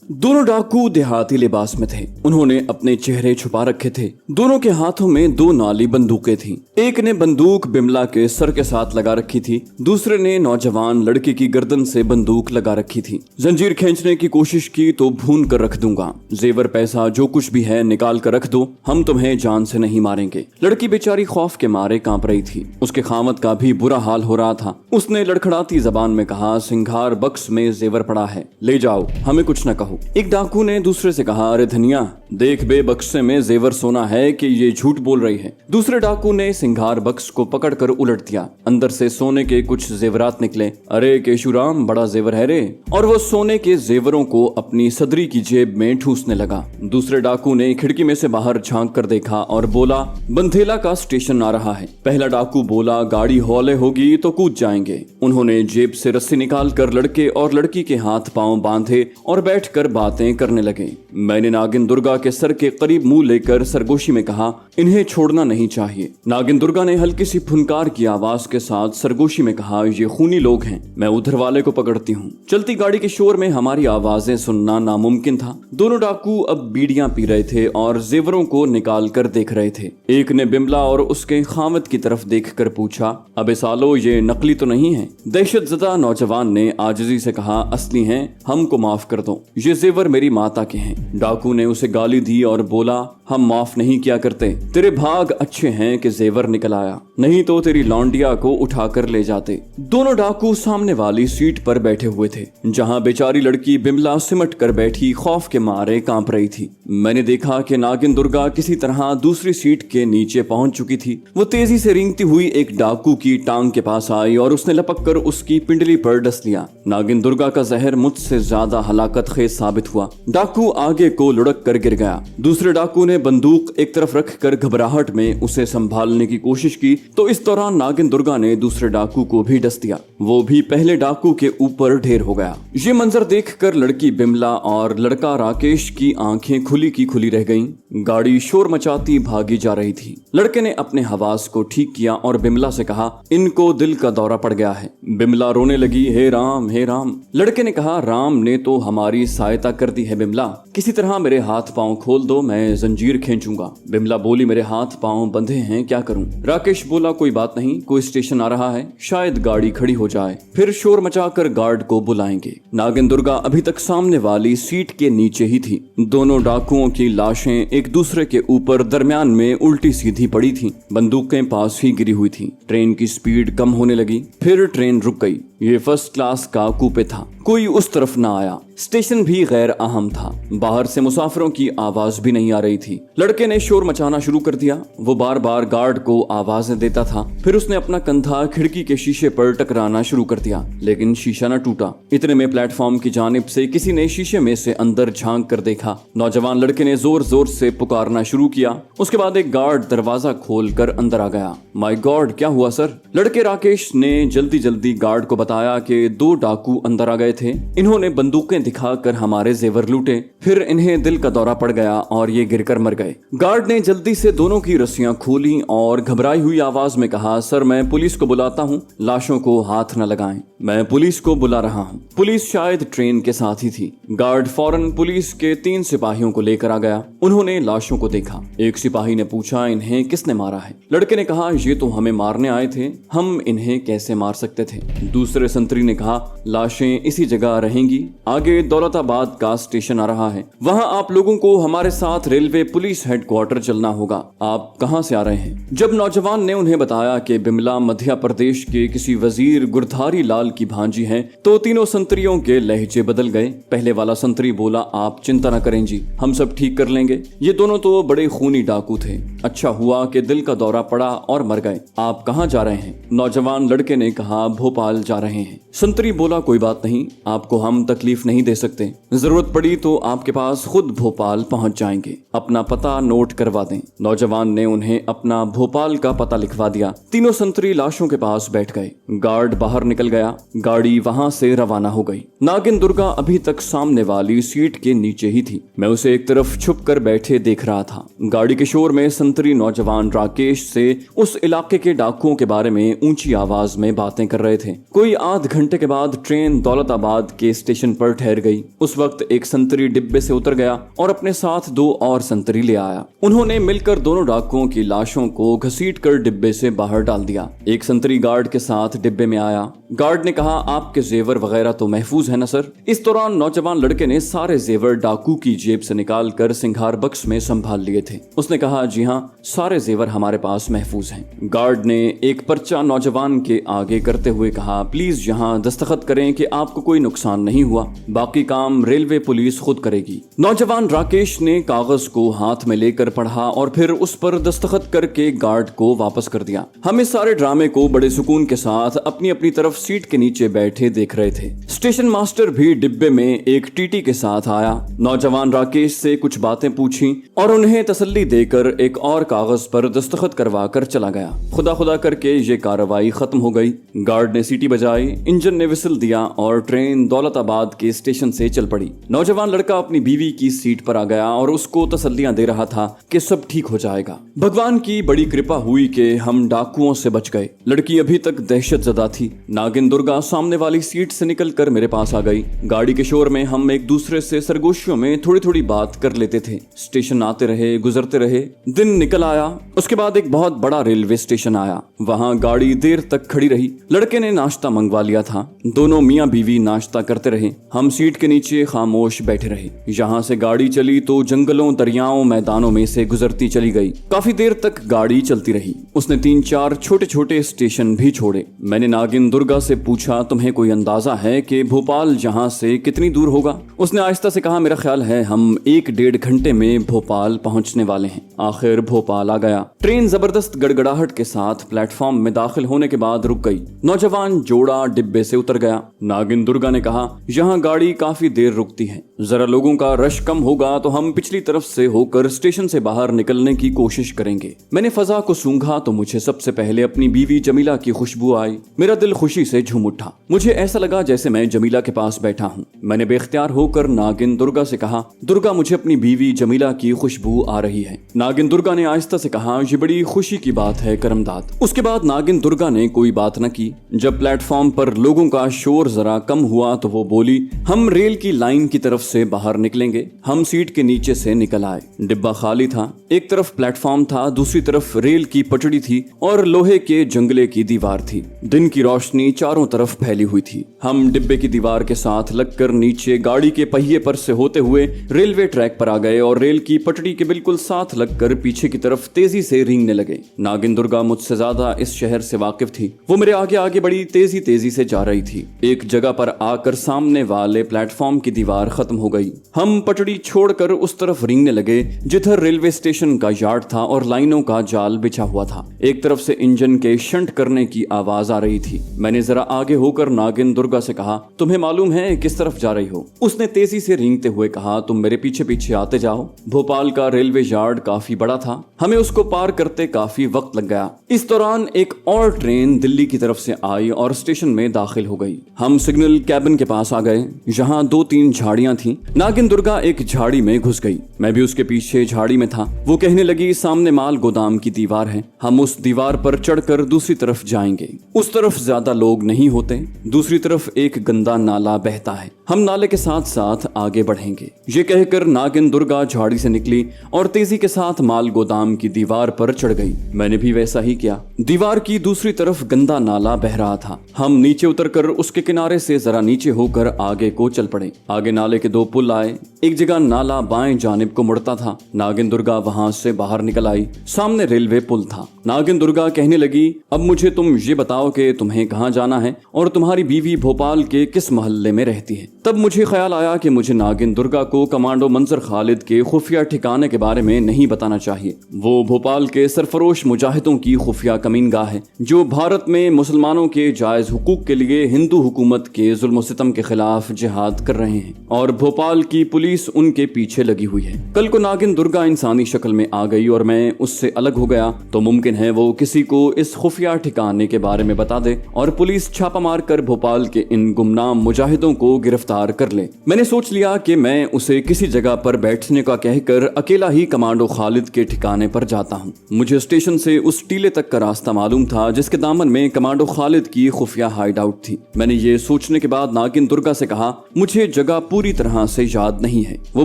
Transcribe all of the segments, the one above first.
दोनों डाकू देहाती लिबास में थे। उन्होंने अपने चेहरे छुपा रखे थे। दोनों के हाथों में 2 नाली बंदूकें थीं। एक ने बंदूक बिमला के सर के साथ लगा रखी थी, दूसरे ने नौजवान लड़के की गर्दन से बंदूक लगा रखी थी। जंजीर खींचने की कोशिश की तो भून कर रख दूंगा, जेवर पैसा जो कुछ भी है निकाल कर रख दो, हम तुम्हें जान से नहीं मारेंगे। लड़की बेचारी खौफ के मारे कांप रही थी। उसके खामद का भी बुरा हाल हो रहा था। उसने लड़खड़ाती जबान में कहा, सिंघार बक्स में जेवर पड़ा है, ले जाओ, हमें कुछ न कहो। एक डाकू ने दूसरे से कहा, अरे धनिया देख बे, बक्से में जेवर सोना है कि ये झूठ बोल रही है। दूसरे डाकू ने सिंघार बक्स को पकड़कर उलट दिया। अंदर से सोने के कुछ जेवरात निकले। अरे केशुराम, बड़ा जेवर है रे। और वो सोने के जेवरों को अपनी सदरी की जेब में ठूसने लगा। दूसरे डाकू ने खिड़की में से बाहर झांक कर देखा और बोला, बंधेला का स्टेशन आ रहा है। पहला डाकू बोला, गाड़ी हौले होगी तो कूद जाएंगे। उन्होंने जेब से रस्सी निकाल कर लड़के और लड़की के हाथ पांव बांधे और बैठकर बातें करने लगे। मैंने नागिन दुर्गा के सर के करीब मुंह लेकर सरगोशी में कहा, इन्हें छोड़ना नहीं चाहिए। नागिन दुर्गा ने हल्की सी फुनकार की आवाज के साथ सरगोशी में कहा, ये खूनी लोग हैं, मैं उधर वाले को पकड़ती हूँ। चलती गाड़ी के शोर में हमारी आवाजें सुनना नामुमकिन था। दोनों डाकू अब बीड़ियां पी रहे थे और जेवरों को निकाल कर देख रहे थे। एक ने बिमला और उसके खामद की तरफ देखकर पूछा, अबे सालो, ये नकली तो नहीं है? दहशतजदा नौजवान ने आजिजी से कहा, असली हैं, हमको माफ कर दो, ये जेवर मेरी माता के हैं। डाकू ने उसे गाली दी और बोला, हम माफ नहीं किया करते, तेरे भाग अच्छे हैं कि जेवर निकल आया, नहीं तो तेरी लौंडिया को उठाकर ले जाते। दोनों डाकू सामने वाली सीट पर बैठे हुए थे, जहां बेचारी लड़की बिमला सिमट कर बैठी खौफ के मारे कांप रही थी। मैंने देखा कि नागिन दुर्गा किसी तरह दूसरी सीट के नीचे पहुंच चुकी थी। वो तेजी से रेंगती हुई एक डाकू की टांग के पास आई और उसने लपक कर उसकी पिंडली पर डस लिया। नागिन दुर्गा का जहर मुझसे ज्यादा हलाकत खेज साबित हुआ। डाकू आगे को लुढ़क कर गिर गया। दूसरे डाकू ने बंदूक एक तरफ रखकर घबराहट में उसे संभालने की कोशिश की तो इस दौरान नागिन दुर्गा ने दूसरे डाकू को भी डस दिया। वो भी पहले डाकू के ऊपर ढेर हो गया। ये मंजर देखकर लड़की बिमला और लड़का राकेश की आंखें खुली की खुली रह गईं। गाड़ी शोर मचाती भागी जा रही थी। लड़के ने अपने हवास को ठीक किया और बिमला से कहा, इनको दिल का दौरा पड़ गया है। बिमला रोने लगी, हे राम हे राम। लड़के ने कहा, राम ने तो हमारी सहायता कर दी है बिमला, किसी तरह मेरे हाथ पांव खोल दो, मैं जंजीर खींचूंगा। बिमला बोली, मेरे हाथ पांव बंधे हैं, क्या करूं? राकेश बोला, कोई बात नहीं, कोई स्टेशन आ रहा है, शायद गाड़ी खड़ी हो जाए, फिर शोर मचाकर गार्ड को बुलाएंगे। नागिन दुर्गा अभी तक सामने वाली सीट के नीचे ही थी। दोनों डाकुओं की लाशें एक दूसरे के ऊपर दरमियान में उल्टी सीधी पड़ी थी। बंदूकें पास ही गिरी हुई थी। ट्रेन की स्पीड कम होने लगी, फिर ट्रेन रुक गई। ये फर्स्ट क्लास का कूपे था, कोई उस तरफ ना आया। स्टेशन भी गैर अहम था। बाहर से मुसाफिरों की आवाज भी नहीं आ रही थी। लड़के ने शोर मचाना शुरू कर दिया। वो बार बार गार्ड को आवाजें देता था। फिर उसने अपना कंधा खिड़की के शीशे पर टकराना शुरू कर दिया, लेकिन शीशा न टूटा। इतने में प्लेटफॉर्म की जानिब से किसी ने शीशे में से अंदर झांक कर देखा। नौजवान लड़के ने जोर जोर से पुकारना शुरू किया। उसके बाद एक गार्ड दरवाजा खोल कर अंदर आ गया। माय गॉड, क्या हुआ सर? लड़के राकेश ने जल्दी जल्दी गार्ड को बताया कि 2 डाकू अंदर आ गए थे। इन्होंने बंदूकें दिखाकर हमारे जेवर लूटे, फिर इन्हें दिल का दौरा पड़ गया और ये गिरकर मर गए। गार्ड ने जल्दी से दोनों की रस्सियां खोली और घबराई हुई आवाज में कहा, सर मैं पुलिस को बुलाता हूँ, लाशों को हाथ न लगाएं। मैं पुलिस को बुला रहा हूँ। पुलिस शायद ट्रेन के साथ ही थी। गार्ड फौरन पुलिस के 3 सिपाहियों को लेकर आ गया। उन्होंने लाशों को देखा। एक सिपाही ने पूछा, इन्हें किसने मारा है? लड़के ने कहा, ये तो हमें मारने आए थे, हम इन्हें कैसे मार सकते थे? दूसरे संतरी ने कहा, लाशें इसी जगह रहेंगी, आगे दौलताबाद का स्टेशन आ रहा है, वहाँ आप लोगों को हमारे साथ रेलवे पुलिस हेडक्वार्टर चलना होगा। आप कहाँ से आ रहे हैं? जब नौजवान ने उन्हें बताया कि बिमला मध्य प्रदेश के किसी वजीर गुरधारी लाल की भांजी है, तो तीनों संतरियों के लहजे बदल गए। पहले वाला संतरी बोला, आप चिंता न करें जी, हम सब ठीक कर लेंगे। ये दोनों तो बड़े खूनी डाकू थे, अच्छा हुआ कि दिल का दौरा पड़ा और मर गए। आप कहाँ जा रहे हैं? नौजवान लड़के ने कहा, भोपाल जा रहे हैं। संतरी बोला, कोई बात नहीं, आपको हम तकलीफ नहीं दे सकते, जरूरत पड़ी तो आपके पास खुद भोपाल पहुंच जाएंगे। अपना अपना पता नोट करवा दें। नौजवान ने उन्हें अपना भोपाल का पता लिखवा दिया। तीनों संतरी लाशों के पास बैठ गए। गार्ड बाहर निकल गया। गाड़ी वहां से रवाना हो गई। नागिन दुर्गा अभी तक सामने वाली सीट के नीचे ही थी। मैं उसे एक तरफ छुप कर बैठे देख रहा था। गाड़ी के शोर में संतरी नौजवान राकेश से उस इलाके के डाकुओं के बारे में ऊंची आवाज में बातें कर रहे थे। कोई आध घंटे के बाद ट्रेन दौलताबाद के स्टेशन पर ठहर गई। उस वक्त एक संतरी डिब्बे से उतर गया और अपने साथ दो और संतरी ले आया। उन्होंने मिलकर दोनों डाकुओं की लाशों को घसीटकर डिब्बे से बाहर डाल दिया। एक संतरी गार्ड के साथ डिब्बे में आया। गार्ड ने कहा, आपके जेवर वगैरह तो महफूज है ना सर? इस दौरान नौजवान लड़के ने सारे जेवर डाकू की जेब से निकालकर सिंघार बक्स में संभाल लिए थे। उसने कहा, जी हाँ, सारे जेवर हमारे पास महफूज हैं। गार्ड ने एक पर्चा नौजवान के आगे करते हुए कहा, प्लीज यहाँ दस्तखत करें कि आपको कोई नुकसान नहीं हुआ। बाकी काम रेलवे पुलिस खुद करेगी। नौजवान राकेश ने कागज को हाथ में लेकर पढ़ा और फिर उस पर दस्तखत करके गार्ड को वापस कर दिया। हम इस सारे ड्रामे को बड़े सुकून के साथ अपनी अपनी तरफ सीट के नीचे बैठे देख रहे थे। स्टेशन मास्टर भी डिब्बे में एक टीटी के साथ आया। नौजवान राकेश से कुछ बातें पूछी और उन्हें तसल्ली देकर एक और कागज पर दस्तखत करवा कर चला गया। खुदा खुदा करके ये कार्रवाई खत्म हो गई। गार्ड ने सीटी बजाई, इंजन ने विसल दिया और ट्रेन दौलताबाद के स्टेशन से चल पड़ी। नौजवान लड़का अपनी बीवी की सीट पर आ गया और उसको तसल्लियां दे रहा था कि सब ठीक हो जाएगा। भगवान की बड़ी कृपा हुई कि हम डाकुओं से बच गए। लड़की अभी तक दहशतजदा थी। नागिन दुर्गा सामने वाली सीट से निकलकर मेरे पास आ गई। गाड़ी के शोर में हम एक दूसरे से सरगोशियों में थोड़ी थोड़ी बात कर लेते थे। स्टेशन आते रहे, गुजरते रहे। दिन निकल आया। उसके बाद एक बहुत बड़ा रेलवे स्टेशन आया। वहां गाड़ी देर तक खड़ी रही। लड़के ने नाश्ता मंगवा लिया था। दोनों मियाँ बीवी नाश्ता करते रहे। हम सीट के नीचे खामोश बैठे रहे। यहाँ से गाड़ी चली तो जंगलों, दरियाओं, मैदानों में से गुजरती चली गई। काफी देर तक गाड़ी चलती रही। उसने 3-4 छोटे छोटे स्टेशन भी छोड़े। मैंने नागिन दुर्गा से पूछा, तुम्हें कोई अंदाजा है कि भोपाल यहाँ से कितनी दूर होगा? उसने आहिस्ता से कहा, मेरा ख्याल है हम 1-1.5 घंटे में भोपाल पहुंचने वाले हैं। आखिर भोपाल आ गया। ट्रेन जबरदस्त गड़गड़ाहट के साथ प्लेटफॉर्म में दाखिल होने के बाद रुक गई। नौजवान जोड़ा डिब्बे से उतर गया। नागिन दुर्गा ने कहा, यहाँ गाड़ी काफी देर रुकती है। जरा लोगों का रश कम होगा तो हम पिछली तरफ से होकर स्टेशन से बाहर निकलने की कोशिश करेंगे। मैंने फजा को सूंघा तो मुझे सबसे पहले अपनी बीवी जमीला की खुशबू आई। मेरा दिल खुशी से झूम उठा। मुझे ऐसा लगा जैसे मैं जमीला के पास बैठा हूँ। मैंने बेख्तियार होकर नागिन दुर्गा से कहा, दुर्गा, मुझे अपनी बीवी जमीला की खुशबू आ रही है। नागिन दुर्गा ने आहिस्ता से कहा, ये बड़ी खुशी की बात है करमदाद। उसके बाद नागिन दुर्गा ने कोई बात न की। जब प्लेटफॉर्म पर लोगों का शोर जरा कम हुआ तो वो बोली, हम रेल की लाइन की तरफ से बाहर निकलेंगे। हम सीट के नीचे से निकल आए। डिब्बा खाली था। एक तरफ प्लेटफॉर्म था, दूसरी तरफ रेल की पटड़ी थी और लोहे के जंगले की दीवार थी। दिन की रोशनी चारों तरफ फैली हुई थी। हम डिब्बे की दीवार के साथ लगकर नीचे गाड़ी के पहिए पर से होते हुए रेलवे ट्रैक पर आ गए और रेल की पटड़ी के बिल्कुल साथ लगकर पीछे की तरफ तेजी से रेंगने लगे। नागिन दुर्गा मुझसे ज्यादा इस शहर से वाकिफ थी। वो मेरे आगे आगे बड़ी तेजी से जा रही थी। एक जगह पर आकर सामने वाले प्लेटफॉर्म की दीवार खत्म हो गई। हम पटड़ी छोड़कर उस तरफ रेंगने लगे जिधर रेलवे स्टेशन का यार्ड था और लाइनों का जाल बिछा हुआ था। एक तरफ से इंजन के शंट करने की आवाज आ रही थी। मैंने जरा आगे होकर नागिन दुर्गा से कहा, तुम्हें मालूम है किस तरफ जा रही हो? उसने तेजी से रेंगते हुए कहा, तुम मेरे पीछे पीछे आते जाओ। भोपाल का रेलवे यार्ड काफी बड़ा था। हमें उसको पार करते काफी वक्त लग गया। इस दौरान एक और ट्रेन दिल्ली की तरफ से आई और स्टेशन में दाखिल हो गई। हम सिग्नल कैबिन के पास आ गए। यहाँ 2-3 झाड़ियां थी। नागिन दुर्गा एक झाड़ी में घुस गई। मैं भी उसके पीछे झाड़ी में था। वो कहने लगी, सामने माल गोदाम की दीवार है। हम उस दीवार पर चढ़कर दूसरी तरफ जाएंगे। उस तरफ ज्यादा लोग नहीं होते। दूसरी तरफ एक गंदा नाला बहता है। हम नाले के साथ साथ आगे बढ़ेंगे। ये कहकर नागिन दुर्गा झाड़ी से निकली और तेजी के साथ माल गोदाम की दीवार पर चढ़ गई। मैंने भी वैसा ही किया। दीवार की दूसरी तरफ गंदा नाला बह रहा था। हम नीचे उतरकर उसके किनारे से जरा नीचे होकर आगे को चल पड़े। आगे नाले के 2 पुल आए। एक जगह नाला बाएं जानिब को मुड़ता था। नागिन दुर्गा वहां से बाहर निकल आई। सामने रेलवे पुल था। नागिन दुर्गा कहने लगी, अब मुझे तुम ये बताओ कि तुम्हें कहाँ जाना जाना है और तुम्हारी बीवी भोपाल के किस मोहल्ले में रहती है। तब मुझे ख्याल आया कि मुझे नागिन दुर्गा को कमांडो मंजर खालिद के खुफिया ठिकाने के बारे में नहीं बताना चाहिए। वो भोपाल के सरफरोश मुजाहिदों की खुफिया कमीनगाह है जो भारत में मुसलमानों के जायज हुकूक के लिए हिंदू हुकूमत के जुल्म सितम के खिलाफ जिहाद कर रहे हैं और भोपाल की पुलिस उनके पीछे लगी हुई है। कल को नागिन दुर्गा इंसानी शक्ल में आ गई और मैं उससे अलग हो गया तो मुमकिन है वो किसी को इस खुफिया ठिकाने के बारे में बता दे और पुलिस छापा मार कर भोपाल के इन गुमनाम मुजाहिदों को गिरफ्तार कर ले। मैंने सोच लिया कि मैं उसे किसी जगह पर बैठने का कहकर अकेला ही कमांडो खालिद के ठिकाने पर जाता हूँ। मुझे स्टेशन से उस टीले तक का रास्ता मालूम था जिसके दामन में कमांडो खालिद की खुफिया हाइड आउट थी। मैंने ये सोचने के बाद नागिन दुर्गा से कहा, मुझे जगह पूरी तरह से याद नहीं है। वो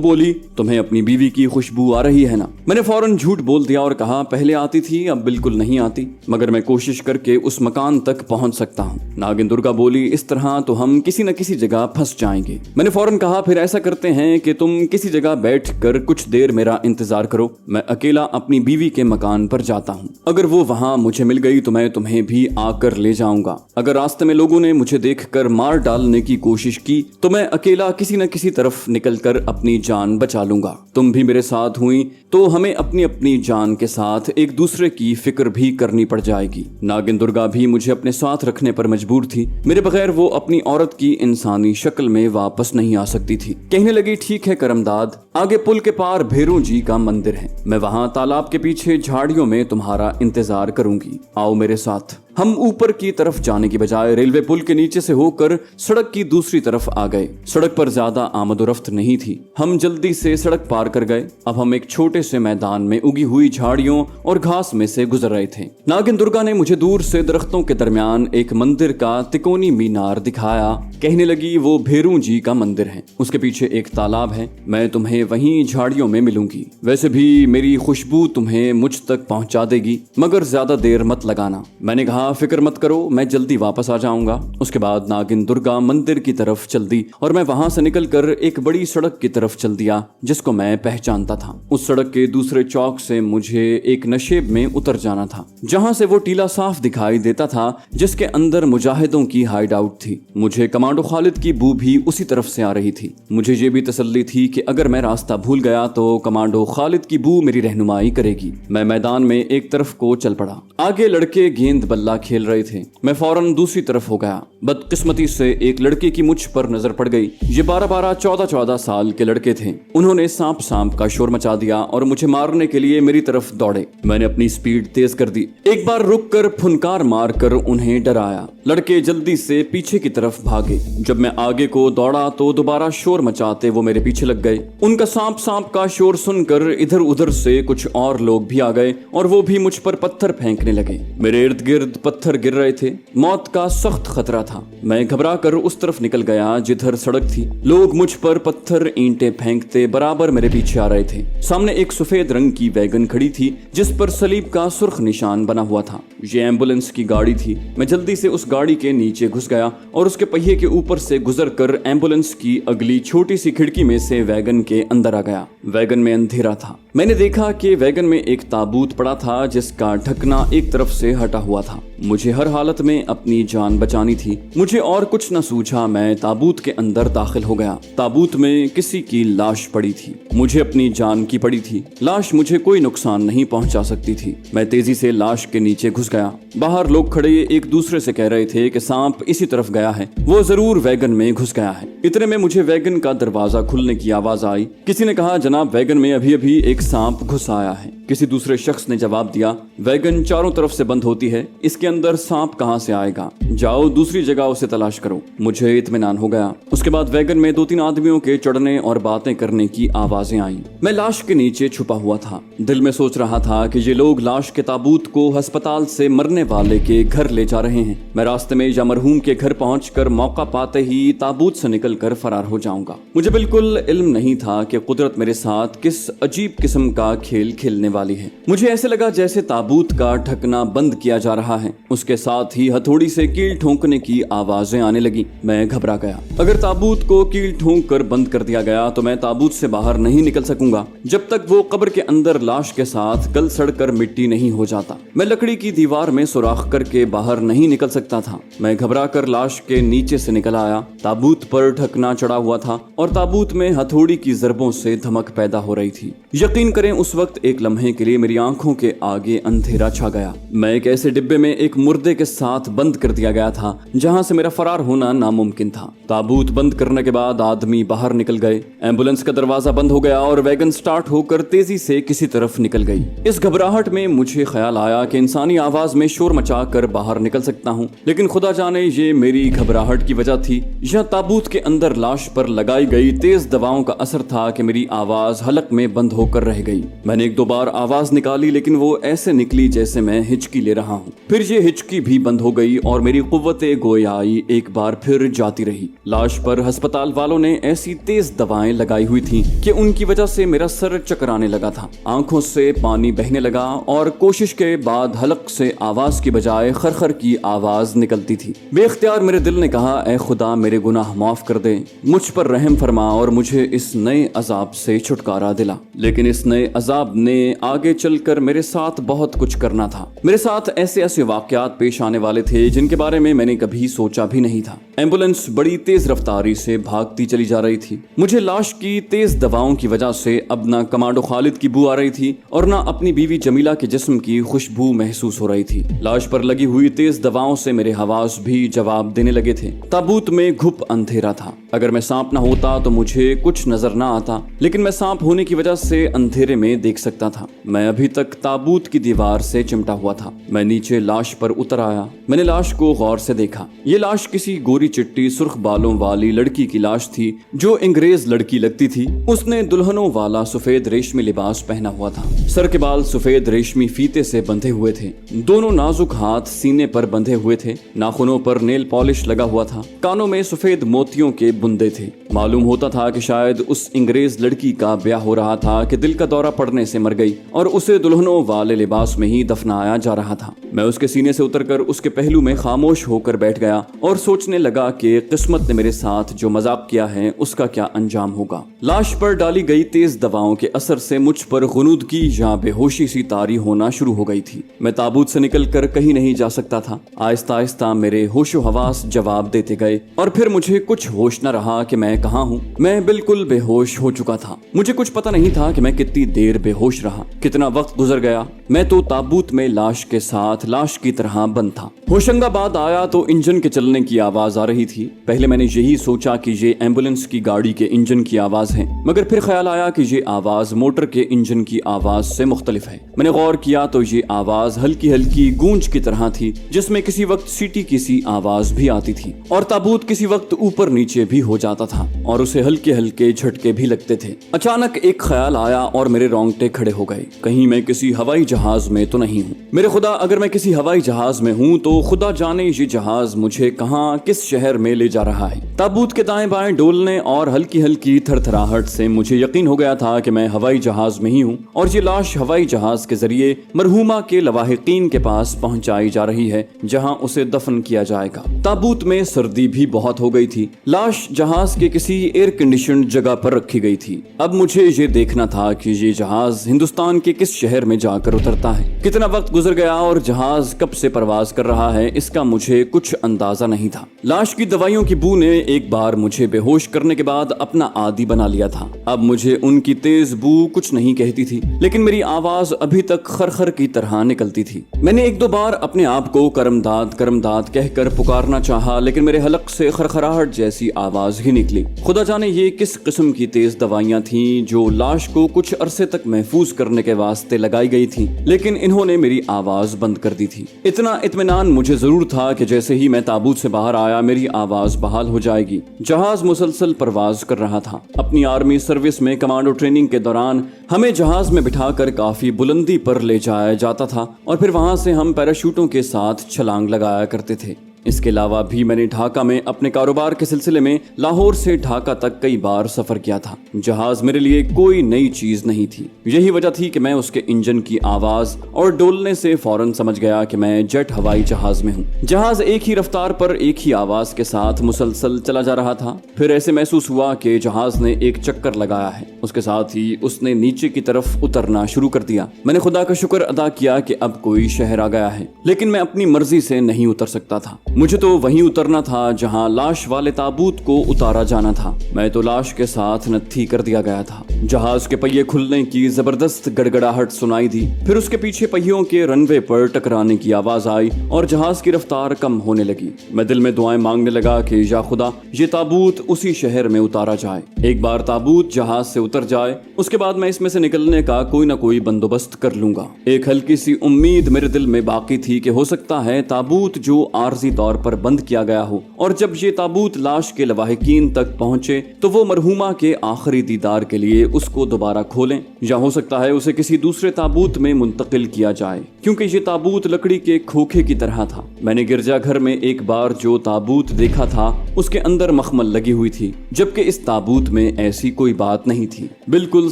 बोली, तुम्हें अपनी बीवी की खुशबू आ रही है ना? मैंने फौरन झूठ बोल दिया और कहा, पहले आती थी, अब बिल्कुल नहीं आती, मगर मैं कोशिश करके उस मकान तक पहुंच सकता हूं। नागिन दुर्गा बोली, इस तरह तो हम किसी न किसी जगह फंस जाएंगे। मैंने फौरन कहा, फिर ऐसा करते हैं कि तुम किसी जगह बैठकर कुछ देर मेरा इंतजार करो, मैं अकेला अपनी बीवी के मकान पर जाता हूं। अगर वो वहां मुझे मिल गई तो मैं तुम्हें भी आकर ले जाऊंगा। अगर रास्ते में लोगों ने मुझे देखकर मार डालने की कोशिश की तो मैं अकेला किसी न किसी तरफ निकलकर अपनी जान बचा लूंगा। तुम भी मेरे साथ हुई तो हमें अपनी अपनी जान के साथ एक दूसरे की फिक्र भी करनी पड़ जाएगी। नागिन दुर्गा भी मुझे अपने साथ रखने पर मजबूर थी। मेरे बगैर वो अपनी औरत की इंसानी शक्ल में वापस नहीं आ सकती थी। कहने लगी, ठीक है करमदाद, आगे पुल के पार भैरू जी का मंदिर है, मैं वहां तालाब के पीछे झाड़ियों में तुम्हारा इंतजार करूंगी, आओ मेरे साथ। हम ऊपर की तरफ जाने की बजाय रेलवे पुल के नीचे से होकर सड़क की दूसरी तरफ आ गए। सड़क पर ज्यादा आमदोरफ्त नहीं थी। हम जल्दी से सड़क पार कर गए। अब हम एक छोटे से मैदान में उगी हुई झाड़ियों और घास में से गुजर रहे थे। नागिन दुर्गा ने मुझे दूर से दरख्तों के दरमियान एक मंदिर का तिकोनी मीनार दिखाया। कहने लगी, वो भैरू जी का मंदिर है, उसके पीछे एक तालाब है, मैं तुम्हें वहीं झाड़ियों में मिलूंगी। वैसे भी मेरी खुशबू तुम्हें मुझ तक पहुंचा देगी, मगर ज्यादा देर मत लगाना। मैंने कहा, फिक्र मत करो, मैं जल्दी वापस आ जाऊंगा। उसके बाद नागिन दुर्गा मंदिर की तरफ चल दी और मैं वहां से निकलकर एक बड़ी सड़क की तरफ चल दिया जिसको मैं पहचानता था। उस सड़क के दूसरे चौक से मुझे एक नशेब में उतर जाना था जहां से वो टीला साफ दिखाई देता था जिसके अंदर मुजाहिदों की हाइड आउट थी। मुझे कमांडो खालिद की बू भी उसी तरफ से आ रही थी। मुझे ये भी तसल्ली थी कि अगर मैं रास्ता भूल गया तो कमांडो खालिद की बू मेरी रहनुमाई करेगी। मैं मैदान में एक तरफ को चल पड़ा। आगे लड़के गेंद बल्ला खेल रहे थे। मैं फौरन दूसरी तरफ हो गया। बदकिस्मती से एक लड़के की मुझ पर नजर पड़ गई। ये 12-12, 14-14 साल के लड़के थे। उन्होंने सांप सांप का शोर मचा दिया और मुझे मारने के लिए मेरी तरफ दौड़े। मैंने अपनी स्पीड तेज कर दी। एक बार रुककर फुनकार मारकर उन्हें डराया। लड़के जल्दी से पीछे की तरफ भागे। जब मैं आगे को दौड़ा तो दोबारा शोर मचाते वो मेरे पीछे लग गए। उनका सांप सांप का शोर सुनकर इधर उधर से कुछ और लोग भी आ गए और वो भी मुझ पर पत्थर फेंकने लगे। मेरे इर्द गिर्द पत्थर गिर रहे थे। मौत का सख्त खतरा था। मैं घबरा कर उस तरफ निकल गया जिधर सड़क थी। लोग मुझ पर पत्थर ईंटें फेंकते बराबर मेरे पीछे आ रहे थे। सामने एक सफेद रंग की वैगन खड़ी थी जिस पर सलीब का सुर्ख निशान बना हुआ था। ये एम्बुलेंस की गाड़ी थी। मैं जल्दी से उस गाड़ी के नीचे घुस गया और उसके पहिए के ऊपर से गुजरकर एम्बुलेंस की अगली छोटी सी खिड़की में से वैगन के अंदर आ गया। वैगन में अंधेरा था। मैंने देखा कि वैगन में एक ताबूत पड़ा था जिसका ढकना एक तरफ से हटा हुआ था। मुझे हर हालत में अपनी जान बचानी थी। मुझे और कुछ न सूझा। मैं ताबूत के अंदर दाखिल हो गया। ताबूत में किसी की लाश पड़ी थी। मुझे अपनी जान की पड़ी थी। लाश मुझे कोई नुकसान नहीं पहुंचा सकती थी। मैं तेजी से लाश के नीचे घुस गया। बाहर लोग खड़े एक दूसरे से कह रहे थे कि सांप इसी तरफ गया है, वो जरूर वैगन में घुस गया है। इतने में मुझे वैगन का दरवाजा खुलने की आवाज आई। किसी ने कहा, जनाब, वैगन में अभी अभी एक सांप घुस आया है। किसी दूसरे शख्स ने जवाब दिया, वैगन चारों तरफ से बंद होती है, इसके अंदर सांप कहां से आएगा? जाओ दूसरी जगह उसे तलाश करो। मुझे इत्मीनान हो गया। उसके बाद वैगन में 2-3 आदमियों के चढ़ने और बातें करने की आवाजें आईं। मैं लाश के नीचे छुपा हुआ था। दिल में सोच रहा था कि ये लोग लाश के ताबूत को अस्पताल से मरने वाले के घर ले जा रहे हैं। मैं रास्ते में या मरहूम के घर पहुंचकर मौका पाते ही ताबूत से निकलकर फरार हो जाऊंगा। मुझे बिल्कुल इल्म नहीं था कि कुदरत मेरे साथ किस अजीब किस्म का खेल खेलने वाली है। मुझे ऐसे लगा जैसे ताबूत का ढकना बंद किया जा रहा है। उसके साथ ही हथौड़ी से कील ठोंकने की आवाजें आने लगी। मैं घबरा गया। अगर ताबूत को कील ठोंक कर बंद कर दिया गया तो मैं ताबूत से बाहर नहीं निकल सकूंगा जब तक वो कब्र के अंदर लाश के साथ गल सड़कर मिट्टी नहीं हो जाता। मैं लकड़ी की दीवार में सुराख करके बाहर नहीं निकल सकता था। मैं घबरा कर लाश के नीचे से निकल आया। ताबूत पर ढकना चढ़ा हुआ था और ताबूत में हथौड़ी की ज़रबों से धमक पैदा हो रही थी। यकीन करें उस वक्त एक लम्हे के लिए मेरी आंखों के आगे अंधेरा छा गया। मैं एक ऐसे डिब्बे में एक मुर्दे के साथ बंद कर दिया गया था जहां से मेरा फरार होना नामुमकिन था। ताबूत बंद करने के बाद आदमी बाहर निकल गए। एम्बुलेंस का दरवाजा बंद हो गया और वैगन स्टार्ट होकर तेजी से किसी तरफ निकल गई। इस घबराहट में मुझे ख्याल आया कि इंसानी आवाज में शोर मचा कर बाहर निकल सकता हूँ, लेकिन खुदा जाने ये मेरी घबराहट की वजह थी या ताबूत के अंदर लाश पर लगाई गई तेज दवाओं का असर था कि मेरी आवाज हलक में बंद होकर रह गई। मैंने एक दो बार आवाज निकाली लेकिन वो ऐसे निकली जैसे मैं हिचकी ले रहा हूँ। फिर ये हिचकी भी बंद हो गई और मेरी कुव्वते गोयाई एक बार फिर जाती रही। लाश पर अस्पताल वालों ने ऐसी तेज दवाएं लगाई हुई थी कि उनकी वजह से मेरा सर चकराने लगा था। आंखों से पानी बहने लगा और कोशिश के बाद हलक से आवाज की बजाय खरखर की आवाज निकलती थी। बेख्तियार मेरे दिल ने कहा, ऐ खुदा मेरे गुनाह माफ कर दे, मुझ पर रहम फरमा और मुझे इस नए अजाब से छुटकारा दिला। लेकिन इस नए अजाब ने आगे चलकर मेरे साथ बहुत कुछ करना था। मेरे साथ ऐसे ऐसे वाकयात पेश आने वाले थे जिनके बारे में मैंने कभी सोचा भी नहीं था। एम्बुलेंस बड़ी तेज रफ्तारी से भागती चली जा रही थी। मुझे लाश की तेज दवाओं की वजह से अब ना कमांडो खालिद की बू आ रही थी और ना अपनी बीवी जमीला के जिस्म की खुशबू महसूस हो रही थी। लाश पर लगी हुई तेज दवाओं से मेरे हवास भी जवाब देने लगे थे। ताबूत में घुप अंधेरा था। अगर मैं सांप ना होता तो मुझे कुछ नजर ना आता, लेकिन मैं सांप होने की वजह से अंधेरे में देख सकता था। मैं अभी तक ताबूत की दीवार से चिमटा हुआ था। मैं नीचे लाश पर उतर आया। मैंने लाश को गौर से देखा। ये लाश किसी गोरी चिट्टी सुर्ख बालों वाली लड़की की लाश थी जो अंग्रेज लड़की लगती थी। उसने दुल्हनों वाला सफेद रेशमी लिबास पहना हुआ था। सर के बाल सफेद रेशमी फीते से बंधे हुए थे। दोनों नाजुक हाथ सीने पर बंधे हुए थे। नाखूनों पर नेल पॉलिश लगा हुआ था। कानों में सफेद मोतियों के बुंदे थे। मालूम होता था कि शायद उस अंग्रेज लड़की का ब्याह हो रहा था कि दिल का दौरा पड़ने से मर गई और उसे दुल्हनों वाले लिबास में ही दफनाया जा रहा था। मैं उसके सीने से उतरकर उसके पहलू में खामोश होकर बैठ गया और सोचने लगा कि किस्मत ने मेरे साथ जो मजाक किया है उसका क्या अंजाम होगा। लाश पर डाली गई तेज दवाओं के असर से मुझ पर गुनूदगी या बेहोशी सी तारी होना शुरू हो गई थी। मैं ताबूत से निकलकर कहीं नहीं जा सकता था। आहिस्ता आहिस्ता मेरे होशो हवास जवाब देते गए और फिर मुझे कुछ होश न रहा कि मैं कहाँ हूँ। मैं बिल्कुल बेहोश हो चुका था। मुझे कुछ पता नहीं था कि मैं कितनी देर बेहोश रहा, कितना वक्त गुजर गया। मैं तो ताबूत में लाश के साथ लाश की तरह बंद था। होशंगाबाद आया तो इंजन के चलने की आवाज आ रही थी। पहले मैंने यही सोचा कि ये एम्बुलेंस की गाड़ी के इंजन की आवाज है, मगर फिर ख्याल आया कि ये आवाज मोटर के इंजन की आवाज से मुख्तलिफ है। मैंने गौर किया तो ये आवाज हल्की हल्की गूंज की तरह थी जिसमें किसी वक्त सीटी की सी आवाज भी आती थी और ताबूत किसी वक्त ऊपर नीचे भी हो जाता था और उसे हल्के हल्के झटके भी लगते थे। अचानक एक ख्याल आया और मेरे रोंगटे खड़े हो गए। कहीं मैं किसी हवाई जहाज में तो नहीं हूँ। मेरे खुदा, अगर मैं किसी हवाई जहाज में हूँ तो खुदा जाने ये जहाज मुझे कहाँ किस शहर में ले जा रहा है। ताबूत के दाएं बाएं डोलने और हल्की हल्की थरथराहट से मुझे यकीन हो गया था कि मैं हवाई जहाज में ही हूँ और ये लाश हवाई जहाज के जरिए मरहूमा के लवाहिकीन के पास पहुंचाई जा रही है जहां उसे दफन किया जाएगा। ताबूत में सर्दी भी बहुत हो गई थी। लाश जहाज के किसी एयर कंडीशन जगह पर रखी गई थी। अब मुझे ये देखना था कि ये जहाज हिंदुस्तान के किस शहर में जाकर उतरता है। कितना वक्त गुजर गया और जहाज कब से परवाज कर रहा है इसका मुझे कुछ अंदाजा नहीं था। लाश की दवाइयों की बू ने एक बार मुझे बेहोश करने के बाद अपना आदी बना लिया था। अब मुझे उनकी तेज बू कुछ नहीं कहती थी, लेकिन मेरी आवाज अभी तक खरखर की तरह निकलती थी। मैंने एक दो बार अपने आप को करमदाद कहकर पुकारना चाहा, लेकिन मेरे हलक से खरखराहट जैसी आवाज ही निकली। खुदा जाने ये किस किस्म की तेज दवाइयां थीं जो लाश को कुछ अरसे तक महफूज करने के वास्ते लगाई गई थी, लेकिन इन्होंने मेरी आवाज बंद कर दी थी। इतना इत्मीनान मुझे जरूर था कि जैसे ही मैं ताबूत से बाहर आया मेरी आवाज बहाल हो जाएगी। जहाज मुसलसल परवाज कर रहा था। अपनी आर्मी सर्विस में कमांडो ट्रेनिंग के दौरान हमें जहाज में बिठाकर काफी बुलंदी पर ले जाया जाता था और फिर वहां से हम पैराशूटों के साथ छलांग लगाया करते थे। इसके अलावा भी मैंने ढाका में अपने कारोबार के सिलसिले में लाहौर से ढाका तक कई बार सफर किया था। जहाज मेरे लिए कोई नई चीज नहीं थी। यही वजह थी कि मैं उसके इंजन की आवाज और डोलने से फौरन समझ गया कि मैं जेट हवाई जहाज में हूँ। जहाज एक ही रफ्तार पर एक ही आवाज के साथ मुसलसल चला जा रहा था। फिर ऐसे महसूस हुआ कि जहाज ने एक चक्कर लगाया है। उसके साथ ही उसने नीचे की तरफ उतरना शुरू कर दिया। मैंने खुदा का शुक्र अदा किया कि अब कोई शहर आ गया है, लेकिन मैं अपनी मर्जी से नहीं उतर सकता था। मुझे तो वहीं उतरना था जहां लाश वाले ताबूत को उतारा जाना था। मैं तो लाश के साथ नत्थी कर दिया गया था। जहाज के पहिए खुलने की जबरदस्त गड़गड़ाहट सुनाई दी। फिर उसके पीछे पहियों के रनवे पर टकराने की आवाज आई और जहाज की रफ्तार कम होने लगी। मैं दिल में दुआएं मांगने लगा कि या खुदा ये ताबूत उसी शहर में उतारा जाए। एक बार ताबूत जहाज से उतर जाए उसके बाद मैं इसमें से निकलने का कोई ना कोई बंदोबस्त कर लूंगा। एक हल्की सी उम्मीद मेरे दिल में बाकी थी कि हो सकता है ताबूत जो आर्जी तौर पर बंद किया गया हो और जब ये ताबूत लाश के लवाहिकीन तक पहुंचे तो वो मरहुमा के आखिरी दीदार के लिए उसको दोबारा खोलें, या हो सकता है उसे किसी दूसरे ताबूत में मुंतकिल किया जाए, क्योंकि ये ताबूत लकड़ी के खोखे की तरह था। मैंने गिरजाघर में एक बार जो ताबूत देखा था उसके अंदर मखमल लगी हुई थी, जबकि इस ताबूत में ऐसी कोई बात नहीं थी। बिल्कुल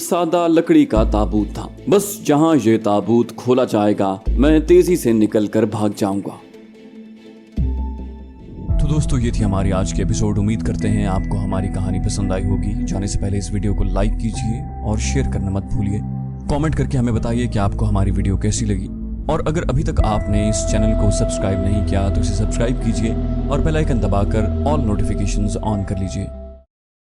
सादा लकड़ी का ताबूत था। बस जहां ये ताबूत खोला जाएगा मैं तेजी से निकल कर भाग जाऊंगा। तो दोस्तों, ये थी हमारी आज की एपिसोड। उम्मीद करते हैं आपको हमारी कहानी पसंद आई होगी। जाने से पहले इस वीडियो को लाइक कीजिए और शेयर करना मत भूलिए। कमेंट करके हमें बताइए कि आपको हमारी वीडियो कैसी लगी। और अगर अभी तक आपने इस चैनल को सब्सक्राइब नहीं किया तो इसे सब्सक्राइब कीजिए और बेल आइकन दबाकर ऑल नोटिफिकेशंस ऑन कर लीजिए।